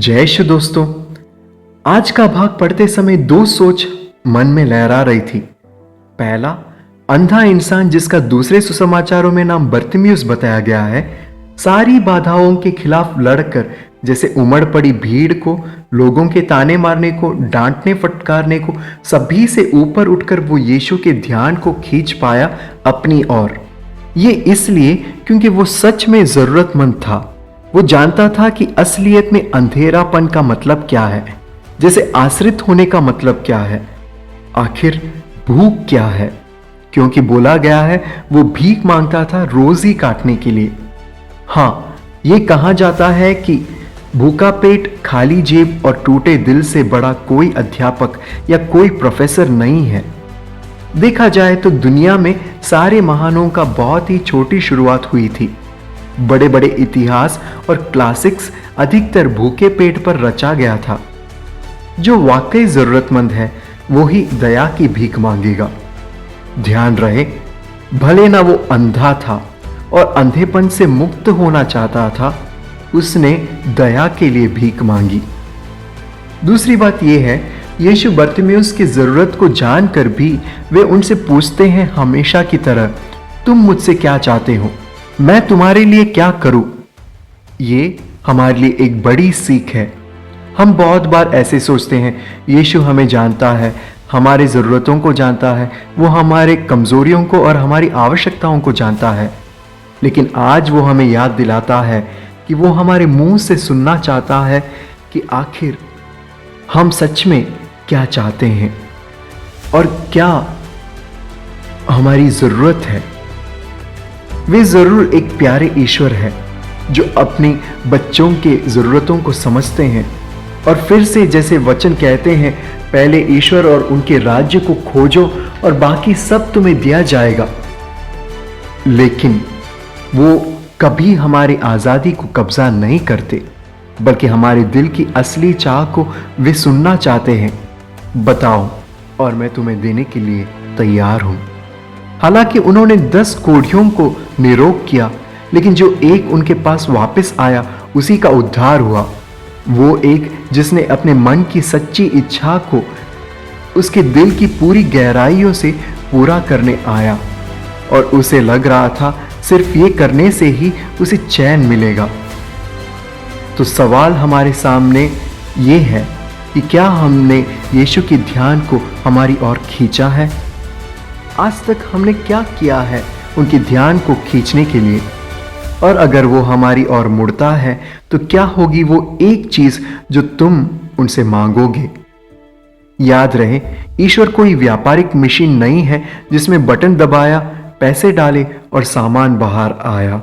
जय श्री दोस्तों। आज का भाग पढ़ते समय दो सोच मन में लहरा रही थी। पहला, अंधा इंसान जिसका दूसरे सुसमाचारों में नाम बर्तिमियुस बताया गया है, सारी बाधाओं के खिलाफ लड़कर जैसे उमड़ पड़ी भीड़ को, लोगों के ताने मारने को, डांटने फटकारने को, सभी से ऊपर उठकर वो यीशु के ध्यान को खींच पाया अपनी ओर। ये इसलिए क्योंकि वो सच में जरूरतमंद था। वो जानता था कि असलियत में अंधेरापन का मतलब क्या है, जैसे आश्रित होने का मतलब क्या है, आखिर भूख क्या है, क्योंकि बोला गया है वो भीख मांगता था रोजी काटने के लिए। हाँ, ये कहा जाता है कि भूखा पेट, खाली जेब और टूटे दिल से बड़ा कोई अध्यापक या कोई प्रोफेसर नहीं है। देखा जाए तो दुनिया में सारे महानों का बहुत ही छोटी शुरुआत हुई थी। बड़े बड़े इतिहास और क्लासिक्स अधिकतर भूखे पेट पर रचा गया था। जो वाकई जरूरतमंद है वो ही दया की भीख मांगेगा। ध्यान रहे, भले ना वो अंधा था और अंधेपन से मुक्त होना चाहता था, उसने दया के लिए भीख मांगी। दूसरी बात यह है, यीशु बर्तिमियुस की जरूरत को जानकर भी वे उनसे पूछते हैं हमेशा की तरह, तुम मुझसे क्या चाहते हो, मैं तुम्हारे लिए क्या करूं। ये हमारे लिए एक बड़ी सीख है। हम बहुत बार ऐसे सोचते हैं, यीशु हमें जानता है, हमारी ज़रूरतों को जानता है, वो हमारे कमज़ोरियों को और हमारी आवश्यकताओं को जानता है। लेकिन आज वो हमें याद दिलाता है कि वो हमारे मुंह से सुनना चाहता है कि आखिर हम सच में क्या चाहते हैं और क्या हमारी ज़रूरत है। वे ज़रूर एक प्यारे ईश्वर है जो अपनी बच्चों के ज़रूरतों को समझते हैं और फिर से जैसे वचन कहते हैं, पहले ईश्वर और उनके राज्य को खोजो और बाकी सब तुम्हें दिया जाएगा। लेकिन वो कभी हमारी आज़ादी को कब्जा नहीं करते, बल्कि हमारे दिल की असली चाह को वे सुनना चाहते हैं। बताओ और मैं तुम्हें देने के लिए तैयार हूं। हालांकि उन्होंने 10 कोढ़ियों को निरोग किया, लेकिन जो एक उनके पास वापस आया उसी का उद्धार हुआ। वो एक जिसने अपने मन की सच्ची इच्छा को उसके दिल की पूरी गहराइयों से पूरा करने आया और उसे लग रहा था सिर्फ ये करने से ही उसे चैन मिलेगा। तो सवाल हमारे सामने ये है कि क्या हमने यीशु के ध्यान को हमारी ओर खींचा है? आज तक हमने क्या किया है उनके ध्यान को खींचने के लिए? और अगर वो हमारी ओर मुड़ता है तो क्या होगी वो एक चीज जो तुम उनसे मांगोगे? याद रहे, ईश्वर कोई व्यापारिक मशीन नहीं है जिसमें बटन दबाया, पैसे डाले और सामान बाहर आया।